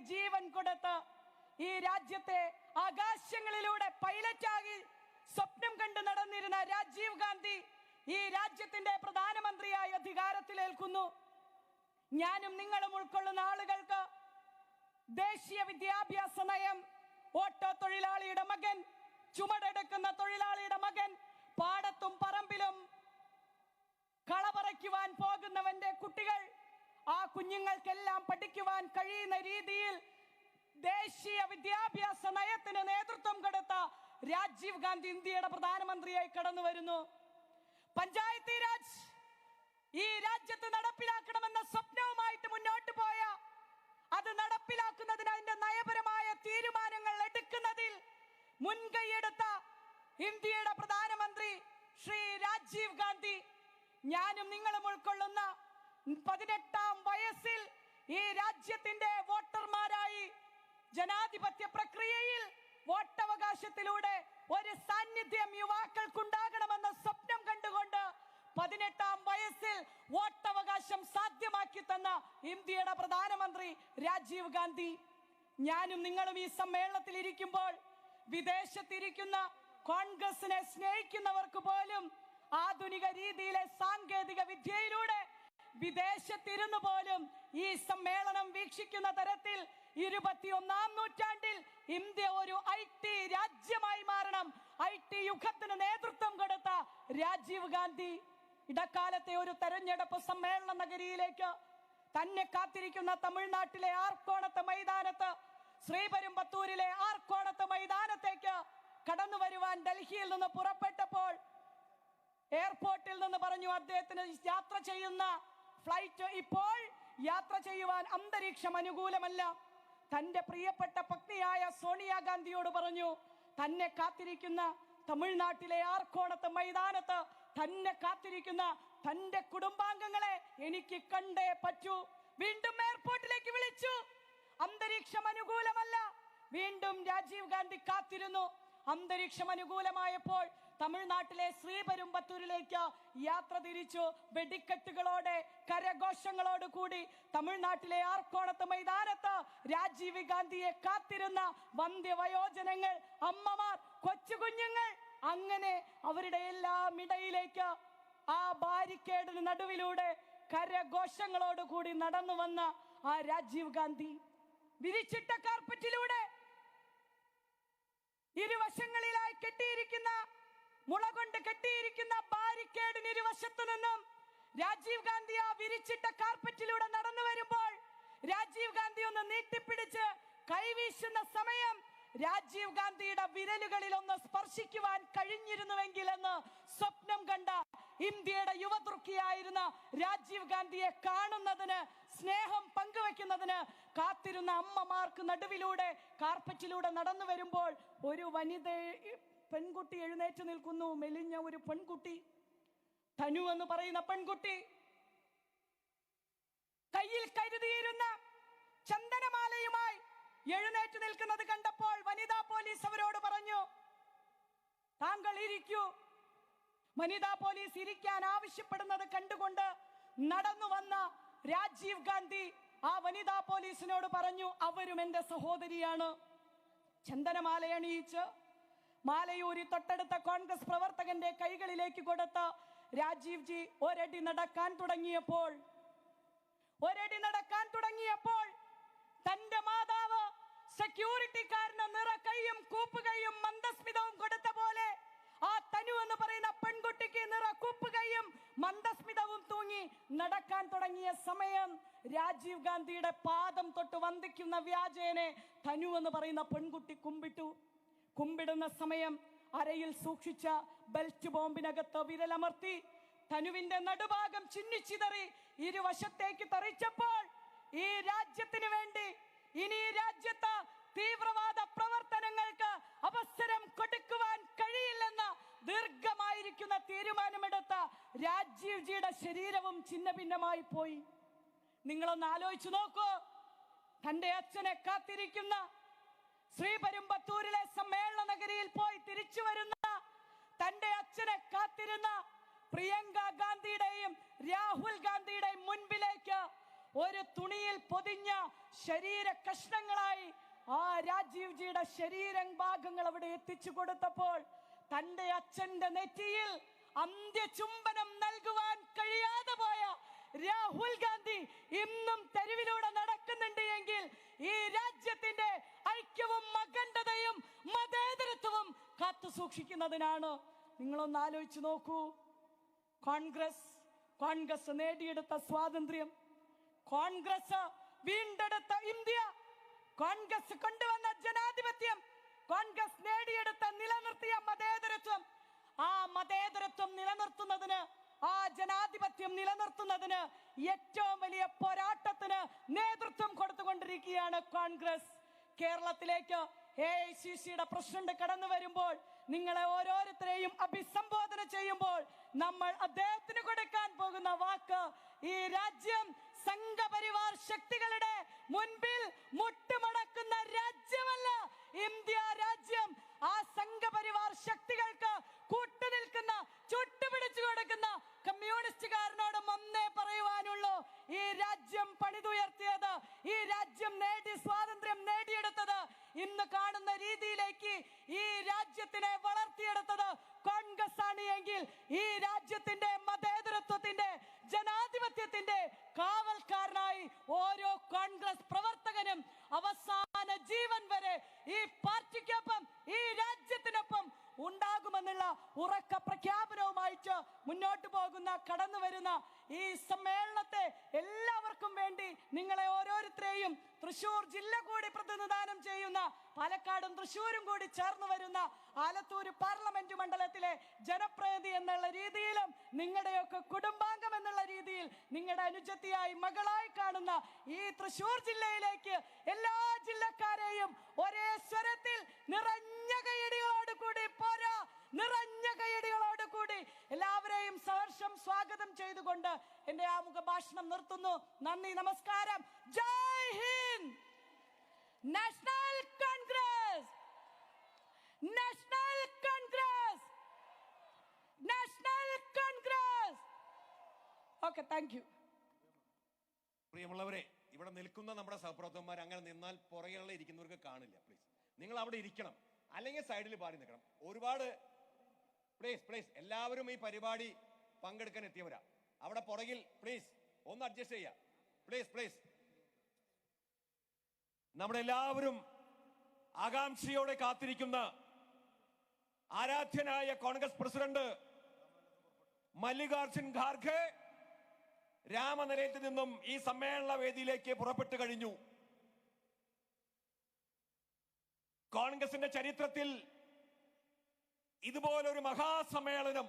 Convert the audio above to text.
ജീവൻ കൊടുത്ത് ഈ രാജ്യത്തെ ആകാശങ്ങളിലൂടെ പൈലറ്റാകി സ്വപ്നം കണ്ടു നടന്നിരുന്ന രാജീവ് ഗാന്ധി ഈ രാജ്യത്തിന്റെ പ്രധാനമന്ത്രിയായി അധികാരത്തിലേൽക്കുന്നു. ഞാനും നിങ്ങളും ഉൾക്കൊള്ളുന്ന ആളുകൾക്ക് ദേശീയ വിദ്യാഭ്യാസ നയം, ഓട്ടോ തൊഴിലാളിയുടെ മകൻ, ചുമടെടുക്കുന്ന തൊഴിലാളിയുടെ മകൻ, പാടത്തും പറമ്പിലും കളപറയ്ക്കുവാൻ പോകുന്നവന്റെ കുട്ടികൾ, ആ കുഞ്ഞുങ്ങൾക്കെല്ലാം പഠിക്കുവാൻ കഴിയുന്ന രീതിയിൽ ദേശീയ വിദ്യാഭ്യാസ നയത്തിന് നേതൃത്വം കൊടുത്ത രാജീവ് ഗാന്ധി ഇന്ത്യയുടെ പ്രധാനമന്ത്രിയായി കടന്നു വരുന്നു. പഞ്ചായത്തി രാജ് ഈ രാജ്യത്ത് നടപ്പിലാക്കണമെന്ന സ്വപ്നവുമായിട്ട് മുന്നോട്ട് പോയ, അത് നടപ്പിലാക്കുന്നതിന് അതിന്റെ നയപരമായ തീരുമാനങ്ങൾ എടുക്കുന്നതിൽ മുൻകൈയെടുത്ത ഇന്ത്യയുടെ പ്രധാനമന്ത്രി ശ്രീ രാജീവ് ഗാന്ധി, ഞാനും നിങ്ങളും ഉൾക്കൊള്ളുന്ന 18ാം വയസ്സിൽ ഈ രാജ്യത്തിന്റെ വോട്ടർമാരായി ജനാധിപത്യ പ്രക്രിയയിൽ വോട്ടവകാശത്തിലൂടെ ഒരു സാന്നിധ്യം യുവാക്കൾക്കുണ്ടാകണമെന്ന സ്വപ്നം കണ്ടുകൊണ്ട് 18ാം വയസ്സിൽ വോട്ടവകാശം സാധ്യമാക്കി തന്ന ഇന്ത്യയുടെ പ്രധാനമന്ത്രി രാജീവ് ഗാന്ധി. ഞാനും നിങ്ങളും ഈ സമ്മേളനത്തിൽ ഇരിക്കുമ്പോൾ വിദേശത്തിരിക്കുന്ന കോൺഗ്രസിനെ സ്നേഹിക്കുന്നവർക്ക് പോലും ആധുനിക രീതിയിലെ സാങ്കേതിക വിദ്യയിലൂടെ വിദേശത്തിരുന്നു പോലും ഈ സമ്മേളനം വീക്ഷിക്കുന്ന തരത്തിൽ 21ാം നൂറ്റാണ്ടിൽ ഇന്ത്യ ഒരു IT രാജ്യമായി മാറണം. IT യുഗത്തിന് നേതൃത്വം കൊടുത്ത രാജീവ് ഗാന്ധി ഇടക്കാലത്തെ ഒരു തെരഞ്ഞെടുപ്പ് സമ്മേളന നഗരിയിലേക്ക് തന്നെ കാത്തിരിക്കുന്ന തമിഴ്നാട്ടിലെ ആർക്കോണത്ത് മൈതാനത്ത്, ശ്രീപെരുമ്പത്തൂരിലെ ആർക്കോണത്ത് മൈതാനത്തേക്ക് കടന്നു വരുവാൻ ഡൽഹിയിൽ നിന്ന് പുറപ്പെട്ടപ്പോൾ എയർപോർട്ടിൽ നിന്ന് പറഞ്ഞു, അദ്ദേഹത്തിന് യാത്ര ചെയ്യുന്ന ഫ്ലൈറ്റ് ഇപ്പോൾ യാത്ര ചെയ്യുവാൻ അന്തരീക്ഷം അനുകൂലമല്ല. തന്റെ പ്രിയപ്പെട്ട പത്നിയായ സോണിയാഗാന്ധിയോട് പറഞ്ഞു, തന്നെ കാത്തിരിക്കുന്ന തമിഴ്നാട്ടിലെ ആർക്കോണത്ത് മൈതാനത്ത് തന്നെ കാത്തിരിക്കുന്ന തന്റെ കുടുംബാംഗങ്ങളെ എനിക്ക് കണ്ടേ പറ്റൂ. വീണ്ടും എയർപോർട്ടിലേക്ക് വിളിച്ചു. അന്തരീക്ഷം അനുകൂലമല്ല. വീണ്ടും രാജീവ് ഗാന്ധി കാത്തിരുന്നു. അന്തരീക്ഷം അനുകൂലമായപ്പോൾ തമിഴ്നാട്ടിലെ ശ്രീപെരുമ്പത്തൂരിലേക്ക് യാത്ര തിരിച്ചു. വെടിക്കെട്ടുകളോടെ, കരഘോഷങ്ങളോട് കൂടി തമിഴ്നാട്ടിലെ ആർക്കോണത്ത് മൈതാനത്ത് രാജീവ് ഗാന്ധിയെ കാത്തിരുന്ന വന്ധ്യവയോജനങ്ങൾ, അമ്മമാർ, കൊച്ചുകുഞ്ഞുങ്ങൾ, അങ്ങനെ അവരുടെ എല്ലാം ഇടയിലേക്ക് ആ ബാരിക്കേഡിന് നടുവിലൂടെ കരഘോഷങ്ങളോട് കൂടി നടന്നു വന്ന ആ രാജീവ് ഗാന്ധി വിരിച്ചിട്ട കാർപ്പറ്റിലൂടെ ഇരുവശങ്ങളിലായി കെട്ടിയിരിക്കുന്ന, മുള കൊണ്ട് കെട്ടിയിരിക്കുന്ന ബാരിക്കേഡിന് ഇരുവശത്തു നിന്നും രാജീവ് ഗാന്ധി ആ വിരിച്ചിട്ട കാർപ്പറ്റിലൂടെ നടന്നു വരുമ്പോൾ രാജീവ് ഗാന്ധി ഒന്ന് നീട്ടിപ്പിടിച്ച് കൈവീശുന്ന സമയം രാജീവ് ഗാന്ധിയുടെ വിരലുകളിൽ ഒന്ന് സ്പർശിക്കുവാൻ കഴിഞ്ഞിരുന്നുവെങ്കിൽ എന്ന് സ്വപ്നം കണ്ട ഇന്ത്യയുടെ യുവതുർക്കിയായിരുന്ന രാജീവ് ഗാന്ധിയെ കാണുന്നതിന്, സ്നേഹം പങ്കുവെക്കുന്നതിന് കാത്തിരുന്ന അമ്മമാർക്ക് നടുവിലൂടെ കാർപ്പറ്റിലൂടെ നടന്നു വരുമ്പോൾ ഒരു പെൺകുട്ടി എഴുന്നേറ്റ് നിൽക്കുന്നു. മെലിഞ്ഞ ഒരു പെൺകുട്ടി, തനു എന്ന് പറയുന്ന പെൺകുട്ടി, കയ്യിൽ കരുതിയിരുന്ന ചന്ദനമാലയുമായി എഴുന്നേറ്റ് നിൽക്കുന്നത് കണ്ടപ്പോൾ വനിതാ പോലീസ് അവരോട് പറഞ്ഞു, താങ്കൾ ഇരിക്കൂ. വനിതാ പോലീസ് ഇരിക്കാൻ ആവശ്യപ്പെടുന്നത് കണ്ടുകൊണ്ട് നടന്നു വന്ന രാജീവ് ഗാന്ധി ആ വനിതാ പോലീസിനോട് പറഞ്ഞു, അവരും എന്റെ സഹോദരിയാണ്. ചന്ദനമാലയണിയിച്ച് മാലയൂരി തൊട്ടടുത്ത കോൺഗ്രസ് പ്രവർത്തകന്റെ കൈകളിലേക്ക് കൊടുത്ത് രാജീവ് ജി ഒരടി നടക്കാൻ തുടങ്ങിയപ്പോൾ തന്റെ മാതാവ് സെക്യൂരിറ്റിക്കാരന് നിറകൈയും കൂപ്പുകൈയും മന്ദസ്മിതവും കൊടുത്ത പോലെ ആ തനു എന്ന് പറയുന്ന പെൺകുട്ടിക്ക് നിറകൂപ്പുകൈയും മന്ദസ്മിതവും തൂങ്ങി നടക്കാൻ തുടങ്ങിയ സമയം രാജീവ് ഗാന്ധിയുടെ പാദം തൊട്ട് വന്ദിക്കുന്ന വ്യാജേനെ തനു എന്ന് പറയുന്ന പെൺകുട്ടി കുമ്പിടുന്ന സമയം അരയിൽ സൂക്ഷിച്ച ബെൽറ്റ് ബോംബിനകത്ത് വിരലമർത്തി തനുവിന്റെ നടുഭാഗം ചിന്നിച്ചിതറി ഇരുവശത്തേക്ക് തെറിച്ചപ്പോൾ ഈ രാജ്യത്തിന് വേണ്ടി ഇനി ഈ രാജ്യത്ത് തീവ്രവാദ പ്രവർത്തനങ്ങൾക്ക് അവസരം കൊടുക്കുവാൻ കഴിയില്ലെന്ന ദീർഘമായിരിക്കുന്ന തീരുമാനമെടുത്ത രാജീവ് ജിയുടെ ശരീരവും ഛിന്ന ഭിന്നമായി പോയി. നിങ്ങളൊന്ന് ആലോചിച്ചു നോക്കൂ. തന്റെ അച്ഛനെ കാത്തിരിക്കുന്ന, ശ്രീപെരുമ്പത്തൂരിലെ സമ്മേളന നഗരിയിൽ പോയി തിരിച്ചു വരുന്ന, തന്റെ അച്ഛനെ കാത്തിരുന്ന പ്രിയങ്ക ഗാന്ധിയുടെയും രാഹുൽ ഗാന്ധിയുടെയും മുൻപിലേക്ക് ഒരു തുണിയിൽ പൊതിഞ്ഞ ശരീര കഷ്ണങ്ങളായി ആ രാജീവ് ജിയുടെ ശരീരഭാഗങ്ങൾ അവിടെ എത്തിച്ചു കൊടുത്തപ്പോൾ തന്റെ അച്ഛന്റെ നെറ്റിയിൽ അന്ത്യചുംബനം നൽകുവാൻ കഴിയാതെ പോയ രാഹുൽ ഗാന്ധി ഇന്നും തെരുവിലൂടെ നടക്കുന്നുണ്ട് എങ്കിൽ ഈ രാജ്യത്തിന്റെ ഐക്യവും അഖണ്ഡതയും മതേതരത്വവും കാത്തു സൂക്ഷിക്കുന്നതിനാണ്. നിങ്ങളൊന്ന് ആലോചിച്ചു നോക്കൂ. കോൺഗ്രസ് നേടിയെടുത്ത സ്വാതന്ത്ര്യം, കോൺഗ്രസ് വീണ്ടെടുത്ത ഇന്ത്യ, കോൺഗ്രസ് കൊണ്ടുവന്ന ജനാധിപത്യം, കോൺഗ്രസ് നേടിയെടുത്ത നിലനിർത്തിയ മതേതരത്വം, ആ മതേതരത്വം നിലനിർത്തുന്നതിന്, ആ ജനാധിപത്യം നിലനിർത്തുന്നതിന് ഏറ്റവും വലിയ പോരാട്ടത്തിന് നേതൃത്വം കൊടുത്തുകൊണ്ടിരിക്കുകയാണ് കോൺഗ്രസ്. കേരളത്തിലേക്ക് AICCയുടെ പ്രസിഡന്റ് കടന്നു വരുമ്പോൾ, നിങ്ങളെ ഓരോരുത്തരെയും അഭിസംബോധന ചെയ്യുമ്പോൾ നമ്മൾ അദ്ദേഹത്തിന് കൊടുക്കാൻ പോകുന്ന വാക്ക്, ഈ രാജ്യം സംഘപരിവാർ ശക്തികളുടെ മുൻപിൽ മുട്ടുമടക്കുന്ന രാജ്യമല്ല ഇന്ത്യ രാജ്യം. ആ സംഘപരിവാർ ശക്തികൾക്ക് കൂട്ടുനിൽക്കുന്ന, ചുട്ടുപിടിച്ചു കൊടുക്കുന്ന കമ്മ്യൂണിസ്റ്റുകാരനോടും ഒന്നേ പറയുവാനുള്ളൂ, ഈ രാജ്യം പണിതുയർത്തിയത്, ഈ രാജ്യം സ്വാതന്ത്ര്യം നേടിയെടുത്തത്, ഇന്ന് കാണുന്ന രീതിയിലേക്ക് ഈ രാജ്യത്തിനെ വളർത്തിയെടുത്തത് കോൺഗ്രസ് ആണ് എങ്കിൽ ഈ രാജ്യത്തിന്റെ മതേതരത്വത്തിന്റെ, ജനാധിപത്യത്തിന്റെ കാവൽക്കാരനായി ഓരോ കോൺഗ്രസ് പ്രവർത്തകനും അവസാന ജീവൻ വരെ ഈ പാർട്ടിക്കൊപ്പം, ഈ രാജ്യത്തിനൊപ്പം ഉണ്ടാകുമെന്നുള്ള ഉറക്ക പ്രഖ്യാപനവുമായിട്ട് മുന്നോട്ട് പോകുന്ന, കടന്നു വരുന്ന ഈ സമ്മേളനത്തെ എല്ലാവർക്കും വേണ്ടി നിങ്ങളെ ഓരോരുത്തരെയും തൃശൂർ ജില്ല കൂടി പ്രതിനിധാനം ചെയ്യുന്ന, പാലക്കാടും തൃശൂരും കൂടി ചേർന്ന് വരുന്ന ആലത്തൂർ പാർലമെന്റ് മണ്ഡലത്തിലെ ജനപ്രതിനിധി എന്നുള്ള രീതിയിലും നിങ്ങളുടെയൊക്കെ കുടുംബാംഗം എന്നുള്ള രീതിയിൽ നിങ്ങളുടെ അനുജത്തിയായി, മകളായി കാണുന്ന ഈ തൃശൂർ ജില്ലയിലേക്ക് എല്ലാ ജില്ലക്കാരെയും ഒരേ സ്വരത്തിൽ നിറഞ്ഞ കൈയടികളോട് കൂടി പോരാ, നിറഞ്ഞ കൈയടികളോട് കൂടി എല്ലാവരെയും സഹർഷം സ്വാഗതം ചെയ്തുകൊണ്ട് എന്റെ ആമുഖ ഭാഷണം നിർത്തുന്നു. നന്ദി, നമസ്കാരം. Jai Hind. National Congress, National Congress, National Congress. Okay, thank you. പ്രിയമുള്ളവരെ, ഇവിടെ നിൽക്കുന്ന നമ്മുടെ സഹപ്രവർത്തകന്മാർ അങ്ങനെ നിന്നാൽ പുറകെയുള്ള ഇരിക്കുന്നവർക്ക് കാണില്ല. പ്ലീസ് നിങ്ങൾ അവിടെ ഇരിക്കണം, അല്ലെങ്കിൽ സൈഡിൽ പാടി നിൽക്കണം. ഒരുപാട് പ്ലീസ് എല്ലാവരും ഈ പരിപാടി പങ്കെടുക്കാൻ എത്തിയവരാ. അവിടെ പുറകിൽ പ്ലീസ് ഒന്ന് അഡ്ജസ്റ്റ് ചെയ്യാം. പ്ലീസ് നമ്മുടെ എല്ലാവരും ആകാംക്ഷയോടെ കാത്തിരിക്കുന്ന ആരാധ്യനായ കോൺഗ്രസ് പ്രസിഡന്റ് മല്ലികാർജുൻ ഖാർഗെ രാമനിലയത്തിൽ നിന്നും ഈ സമ്മേളന വേദിയിലേക്ക് പുറപ്പെട്ടു കഴിഞ്ഞു. കോൺഗ്രസിന്റെ ചരിത്രത്തിൽ ഇതുപോലൊരു മഹാസമ്മേളനം